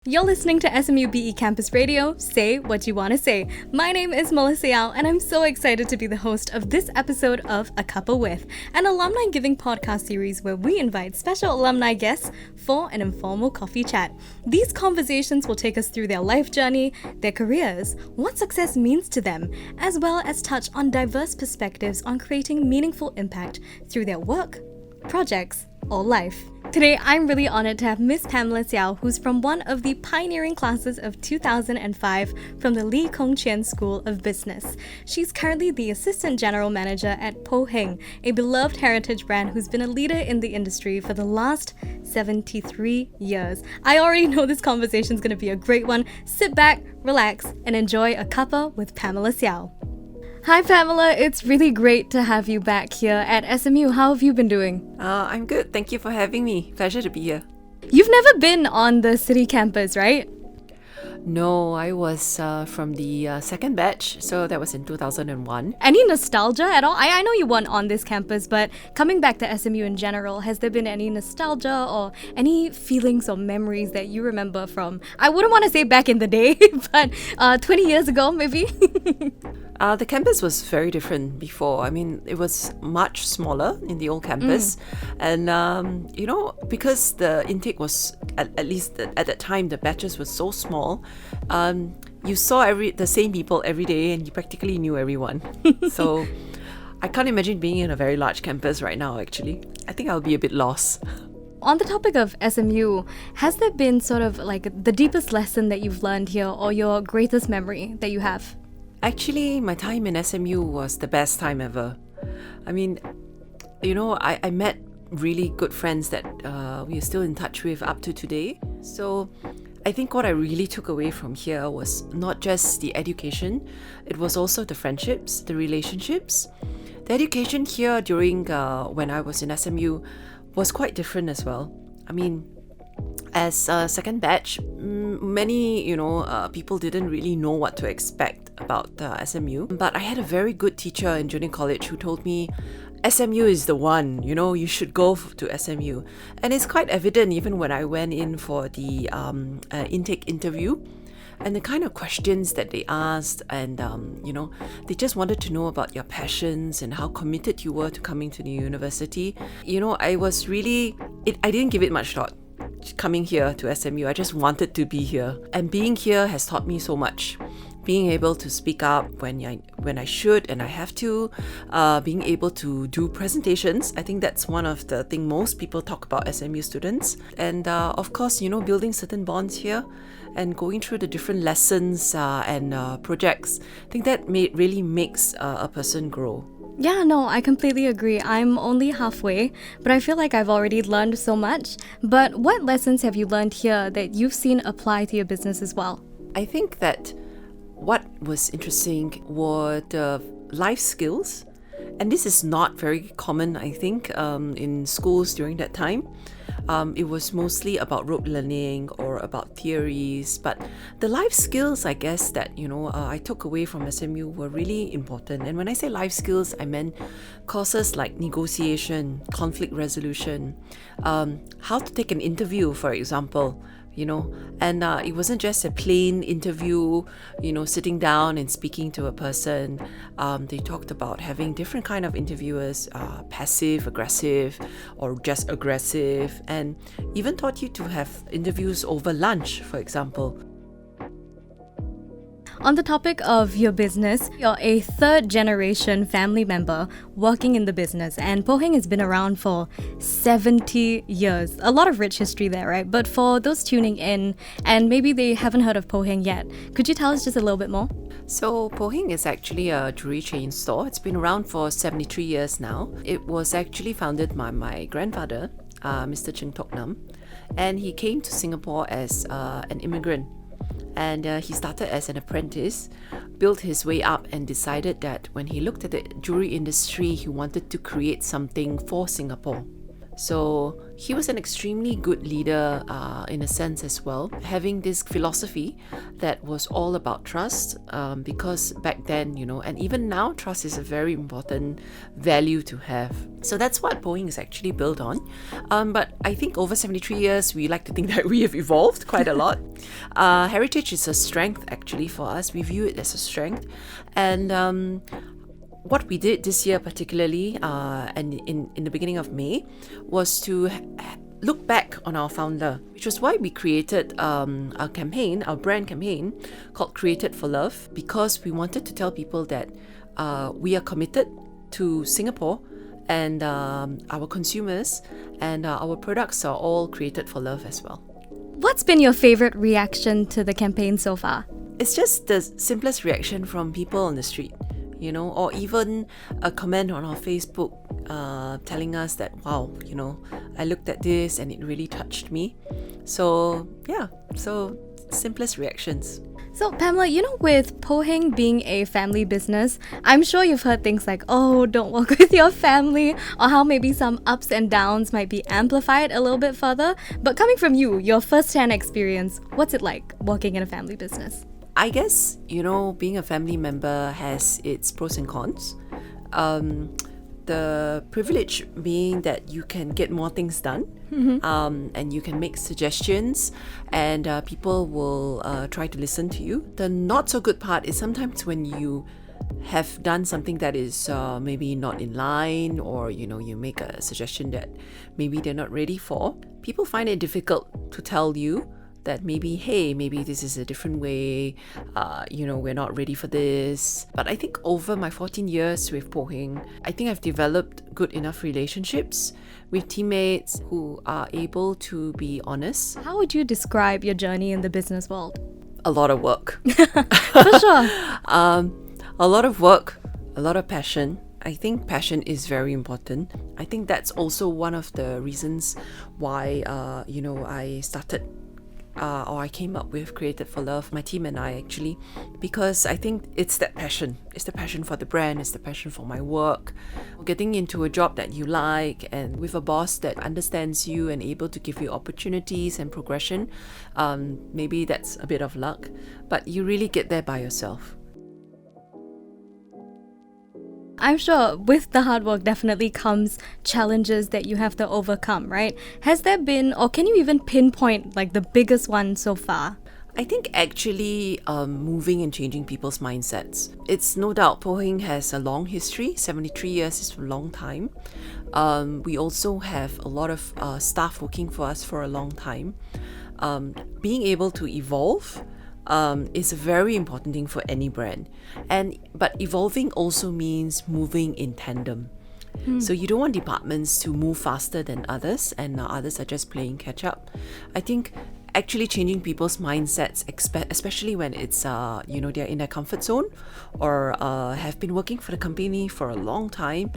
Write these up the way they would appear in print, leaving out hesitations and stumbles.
You're listening to SMUBE Campus Radio, say what you want to say. My name is Pamela Seow, and I'm so excited to be the host of this episode of A Cuppa With, an alumni-giving podcast series where we invite special alumni guests for an informal coffee chat. These conversations will take us through their life journey, their careers, what success means to them, as well as touch on diverse perspectives on creating meaningful impact through their work, projects, or life. Today, I'm really honored to have Miss Pamela Seow, who's from one of the pioneering classes of 2005 from the Lee Kong Chian School of Business. She's currently the Assistant General Manager at Poh Heng, a beloved heritage brand who's been a leader in the industry for the last 73 years. I already know this conversation is going to be a great one. Sit back, relax, and enjoy a cuppa with Pamela Seow. Hi Pamela, it's really great to have you back here at SMU. How have you been doing? I'm good. Thank you for having me. Pleasure to be here. You've never been on the city campus, right? No, I was from the second batch, so that was in 2001. Any nostalgia at all? I know you weren't on this campus, but coming back to SMU in general, has there been any nostalgia or any feelings or memories that you remember from, I wouldn't want to say back in the day, but 20 years ago maybe? The campus was very different before. I mean, it was much smaller in the old campus. And, because the intake was, at least at that time, the batches were so small, you saw the same people every day and you practically knew everyone. So I can't imagine being in a very large campus right now, actually. I think I'll be a bit lost. On the topic of SMU, has there been sort of like the deepest lesson that you've learned here or your greatest memory that you have? Actually, my time in SMU was the best time ever. I mean, I met really good friends that we are still in touch with up to today. So I think what I really took away from here was not just the education, it was also the friendships, the relationships. The education here during when I was in SMU was quite different as well. I mean, as a second batch, many, people didn't really know what to expect about SMU. But I had a very good teacher in junior college who told me, SMU is the one, you should go to SMU. And it's quite evident even when I went in for the intake interview. And the kind of questions that they asked and, they just wanted to know about your passions and how committed you were to coming to the university. I was really, I didn't give it much thought. Coming here to SMU, I just wanted to be here. And being here has taught me so much. Being able to speak up when I should and I have to, being able to do presentations. I think that's one of the things most people talk about SMU students. And of course, building certain bonds here and going through the different lessons and projects. I think that really makes a person grow. Yeah, no, I completely agree. I'm only halfway, but I feel like I've already learned so much. But what lessons have you learned here that you've seen apply to your business as well? I think that what was interesting were the life skills. And this is not very common, I think, in schools during that time. It was mostly about rote learning or about theories, but the life skills, I guess, that I took away from SMU were really important. And when I say life skills, I meant courses like negotiation, conflict resolution, how to take an interview, for example. And it wasn't just a plain interview, sitting down and speaking to a person. They talked about having different kind of interviewers, passive, aggressive, or just aggressive, and even taught you to have interviews over lunch, for example. On the topic of your business, you're a third-generation family member working in the business, and Poh Heng has been around for 70 years. A lot of rich history there, right? But for those tuning in, and maybe they haven't heard of Poh Heng yet, could you tell us just a little bit more? So Poh Heng is actually a jewelry chain store. It's been around for 73 years now. It was actually founded by my grandfather, Mr. Cheng Tok Nam, and he came to Singapore as an immigrant. And he started as an apprentice, built his way up, and decided that when he looked at the jewelry industry, he wanted to create something for Singapore. So he was an extremely good leader in a sense as well, having this philosophy that was all about trust, because back then, and even now, trust is a very important value to have. So that's what Poh Heng is actually built on. But I think over 73 years, we like to think that we have evolved quite a lot. Heritage is a strength actually for us. We view it as a strength. And what we did this year particularly, and in the beginning of May, was to look back on our founder, which was why we created our campaign, our brand campaign called Created for Love, because we wanted to tell people that we are committed to Singapore and our consumers, and our products are all created for love as well. What's been your favorite reaction to the campaign so far? It's just the simplest reaction from people on the street. Or even a comment on our Facebook telling us that, wow, I looked at this and it really touched me. So, simplest reactions. So, Pamela, with Poh Heng being a family business, I'm sure you've heard things like, oh, don't work with your family, or how maybe some ups and downs might be amplified a little bit further. But coming from you, your first-hand experience, what's it like working in a family business? I guess, being a family member has its pros and cons. The privilege being that you can get more things done, and you can make suggestions, and people will try to listen to you. The not so good part is sometimes when you have done something that is maybe not in line, or you make a suggestion that maybe they're not ready for, people find it difficult to tell you that maybe this is a different way, we're not ready for this. But I think over my 14 years with Poh Heng, I think I've developed good enough relationships with teammates who are able to be honest. How would you describe your journey in the business world? A lot of work. For sure. A lot of work, a lot of passion. I think passion is very important. I think that's also one of the reasons why, I started or I came up with Created for Love, my team and I actually, because I think it's that passion. It's the passion for the brand, it's the passion for my work. Getting into a job that you like and with a boss that understands you and able to give you opportunities and progression, maybe that's a bit of luck, but you really get there by yourself. I'm sure with the hard work definitely comes challenges that you have to overcome, right? Has there been, or can you even pinpoint the biggest one so far? I think actually moving and changing people's mindsets. It's no doubt Poh Heng has a long history. 73 years is a long time. We also have a lot of staff working for us for a long time. Being able to evolve is a very important thing for any brand. But evolving also means moving in tandem. So you don't want departments to move faster than others, and others are just playing catch up. I think actually changing people's mindsets, especially when it's they're in their comfort zone or have been working for the company for a long time,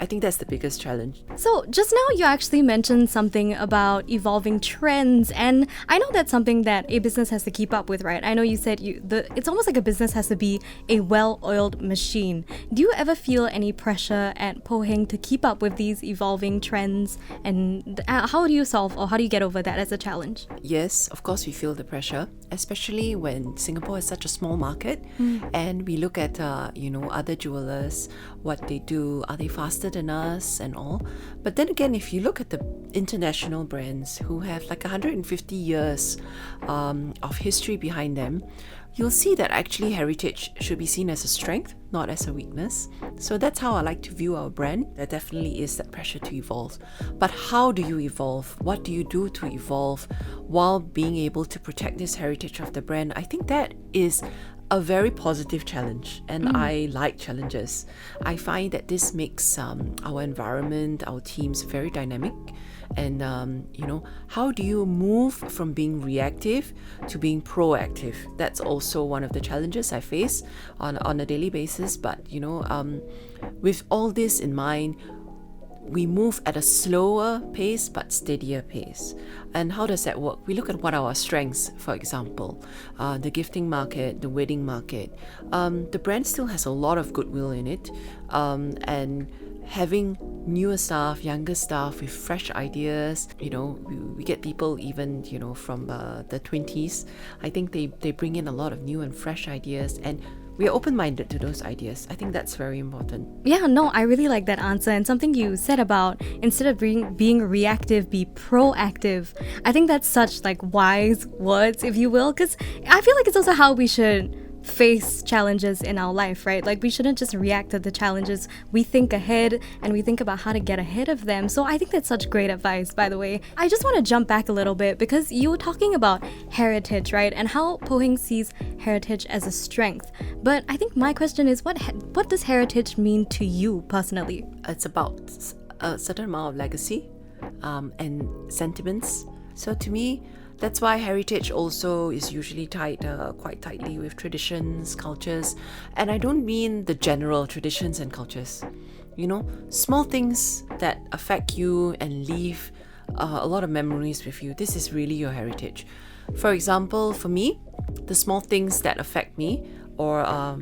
I think that's the biggest challenge. So just now you actually mentioned something about evolving trends, and I know that's something that a business has to keep up with, right? I know you said it's almost like a business has to be a well-oiled machine. Do you ever feel any pressure at Poh Heng to keep up with these evolving trends, and how do you solve, or how do you get over that as a challenge? Yes, of course we feel the pressure, especially when Singapore is such a small market, and we look at other jewelers, what they do, are they faster than us and all. But then again, if you look at the international brands who have 150 years of history behind them, you'll see that actually heritage should be seen as a strength, not as a weakness. So that's how I like to view our brand. There definitely is that pressure to evolve. But how do you evolve? What do you do to evolve while being able to protect this heritage of the brand? I think that is a very positive challenge, and I like challenges. I find that this makes our environment, our teams very dynamic. And how do you move from being reactive to being proactive? That's also one of the challenges I face on a daily basis. But with all this in mind, we move at a slower pace but steadier pace. And how does that work? We look at what are our strengths, for example, the gifting market, the wedding market. The brand still has a lot of goodwill in it, and having newer staff, younger staff with fresh ideas, we get people even, from the 20s. I think they bring in a lot of new and fresh ideas, and we are open-minded to those ideas. I think that's very important. Yeah, no, I really like that answer. And something you said about instead of being reactive, be proactive. I think that's such wise words, if you will, because I feel like it's also how we should face challenges in our life, right? We shouldn't just react to the challenges. We think ahead and we think about how to get ahead of them. So I think that's such great advice, by the way. I just want to jump back a little bit because you were talking about heritage, right? And how Poh Heng sees heritage as a strength. But I think my question is, what does heritage mean to you personally? It's about a certain amount of legacy and sentiments. So to me, that's why heritage also is usually tied quite tightly with traditions, cultures. And I don't mean the general traditions and cultures. Small things that affect you and leave a lot of memories with you. This is really your heritage. For example, for me, the small things that affect me or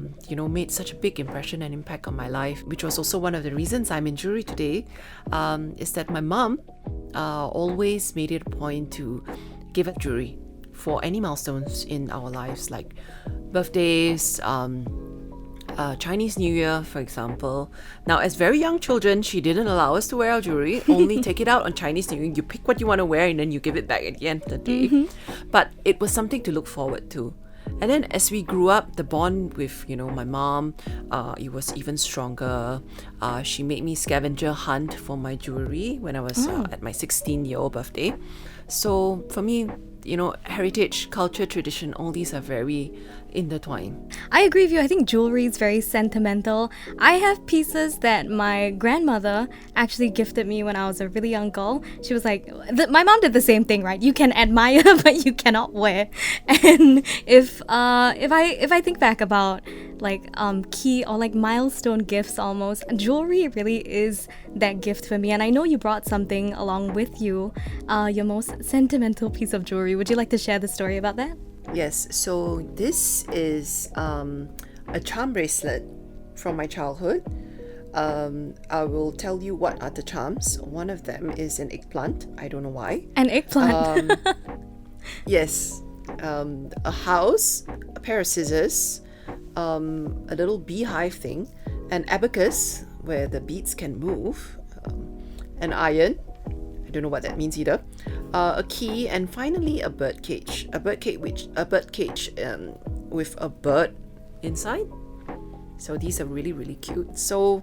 made such a big impression and impact on my life, which was also one of the reasons I'm in jewelry today, is that my mom always made it a point to give up jewelry for any milestones in our lives, like birthdays, Chinese New Year, for example. Now, as very young children, she didn't allow us to wear our jewelry, only take it out on Chinese New Year. You pick what you want to wear and then you give it back at the end of the day. But it was something to look forward to. And then as we grew up, the bond with, my mom, it was even stronger. She made me scavenger hunt for my jewelry when I was at my 16-year-old birthday. So for me, heritage, culture, tradition, all these are very intertwined. I agree with you. I think jewelry is very sentimental. I have pieces that my grandmother actually gifted me when I was a really young girl. She was like, my mom did the same thing, right? You can admire, but you cannot wear. And if I think back about key or milestone gifts almost, jewelry really is that gift for me. And I know you brought something along with you, your most sentimental piece of jewelry. Would you like to share the story about that? Yes, so this is a charm bracelet from my childhood. I will tell you what are the charms. One of them is an eggplant. I don't know why. An eggplant? Yes. A house, a pair of scissors, a little beehive thing, an abacus where the beads can move, an iron. I don't know what that means either. A key, and finally a bird cage. A bird cage with a bird inside. So these are really, really cute. So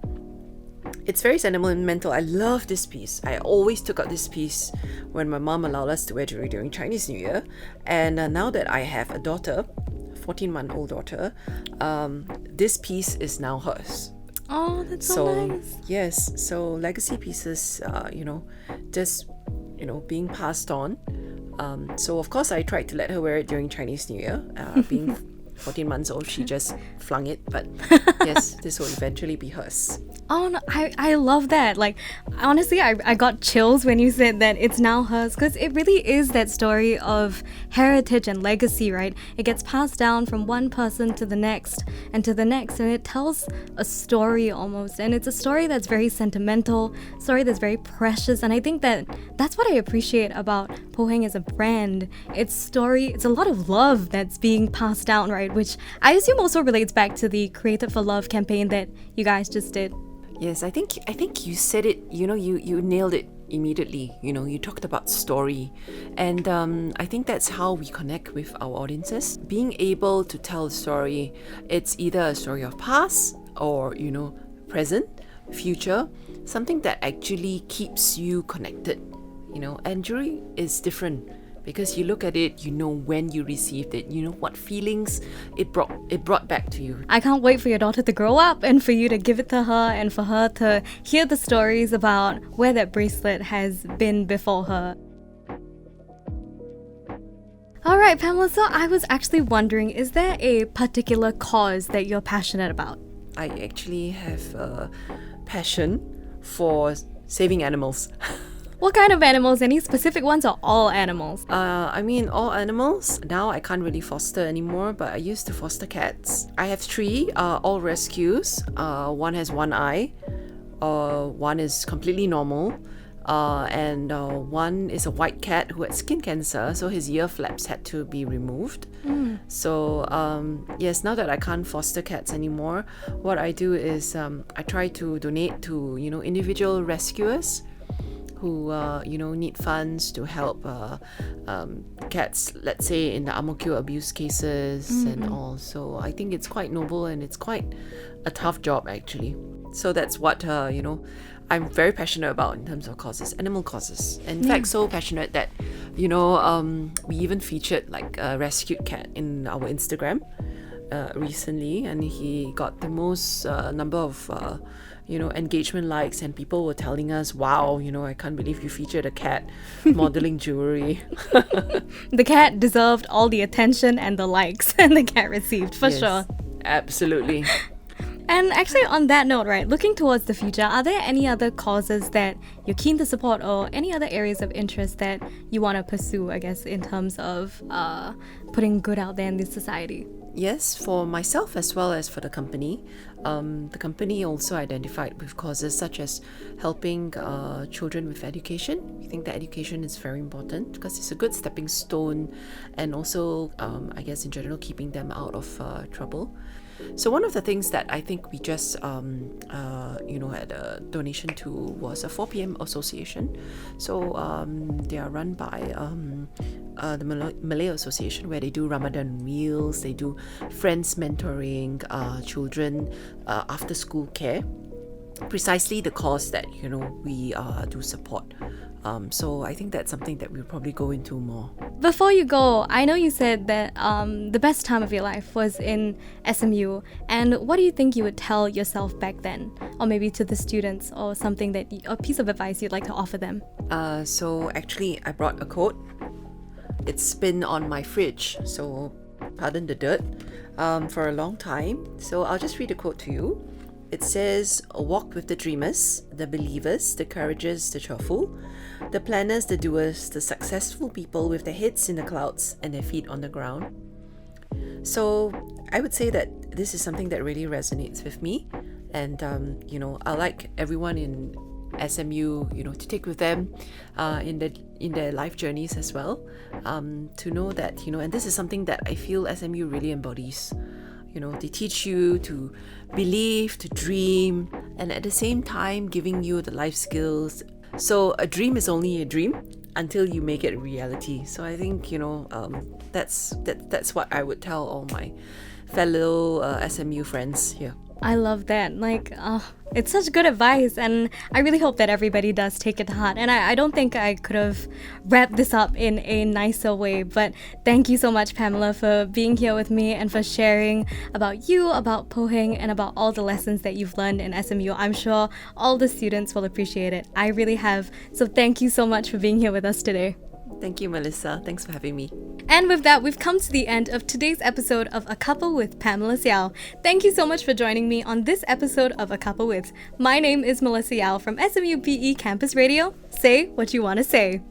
it's very sentimental. I love this piece. I always took out this piece when my mom allowed us to wear jewelry during Chinese New Year. And now that I have a daughter, 14-month-old daughter, this piece is now hers. Oh, that's so nice. Yes, so legacy pieces, just, being passed on. So of course I tried to let her wear it during Chinese New Year. Being 14 months old, she just flung it. But yes, this will eventually be hers. Oh, no, I love that. Honestly, I got chills when you said that it's now hers, because it really is that story of heritage and legacy, right? It gets passed down from one person to the next and to the next, and it tells a story almost. And it's a story that's very sentimental, story that's very precious. And I think that's what I appreciate about Poh Heng as a brand. It's a a lot of love that's being passed down, right? Which I assume also relates back to the Created for Love campaign that you guys just did. Yes, I think you said it, you nailed it immediately. You talked about story. And I think that's how we connect with our audiences. Being able to tell a story, it's either a story of past or, present, future, something that actually keeps you connected, and jewelry is different. Because you look at it, when you received it, what feelings it brought back to you. I can't wait for your daughter to grow up and for you to give it to her and for her to hear the stories about where that bracelet has been before her. Alright, Pamela, so I was actually wondering, is there a particular cause that you're passionate about? I actually have a passion for saving animals. What kind of animals? Any specific ones or all animals? I mean, all animals. Now I can't really foster anymore, but I used to foster cats. I have 3, all rescues. One has one eye, one is completely normal, and one is a white cat who had skin cancer, so his ear flaps had to be removed. So yes, now that I can't foster cats anymore, what I do is I try to donate to individual rescuers who need funds to help cats, let's say in the Ang Mo Kio abuse cases and all. So I think it's quite noble and it's quite a tough job actually. So that's what I'm very passionate about in terms of causes, animal causes. In fact, so passionate that we even featured like a rescued cat in our Instagram recently, and he got the most number of engagement likes, and people were telling us, wow, I can't believe you featured a cat modeling jewelry. The cat deserved all the attention and the likes and the cat received, for sure. Absolutely. And actually, on that note, right, looking towards the future, are there any other causes that you're keen to support or any other areas of interest that you want to pursue, I guess, in terms of putting good out there in this society? Yes, for myself as well as for the company. The company also identified with causes such as helping children with education. We think that education is very important because it's a good stepping stone, and also, I guess in general, keeping them out of trouble. So one of the things that I think we just had a donation to was a 4 p.m. association. So they are run by the Malay Association, where they do Ramadan meals, they do friends mentoring children after school care, precisely the cause that we do support. So I think that's something that we'll probably go into more. Before you go, I know you said that the best time of your life was in SMU. And what do you think you would tell yourself back then? Or maybe to the students, or something that a piece of advice you'd like to offer them? So actually, I brought a quote. It's been on my fridge, so pardon the dirt, for a long time. So I'll just read a quote to you. It says, walk with the dreamers, the believers, the courageous, the cheerful, the planners, the doers, the successful people with their heads in the clouds and their feet on the ground. So I would say that this is something that really resonates with me. And, I like everyone in SMU, to take with them in their life journeys as well, to know that, and this is something that I feel SMU really embodies. They teach you to believe, to dream, and at the same time giving you the life skills. So a dream is only a dream until you make it a reality. So I think, that's what I would tell all my fellow SMU friends here. I love that. It's such good advice, and I really hope that everybody does take it to heart. And I don't think I could have wrapped this up in a nicer way, but thank you so much, Pamela, for being here with me and for sharing about you, about Poh Heng, and about all the lessons that you've learned in SMU. I'm sure all the students will appreciate it. I really have. So thank you so much for being here with us today. Thank you, Melissa. Thanks for having me. And with that, we've come to the end of today's episode of A Cuppa with Pamela Seow. Thank you so much for joining me on this episode of A Cuppa with. My name is Melissa Yao from SMU BE Campus Radio. Say what you want to say.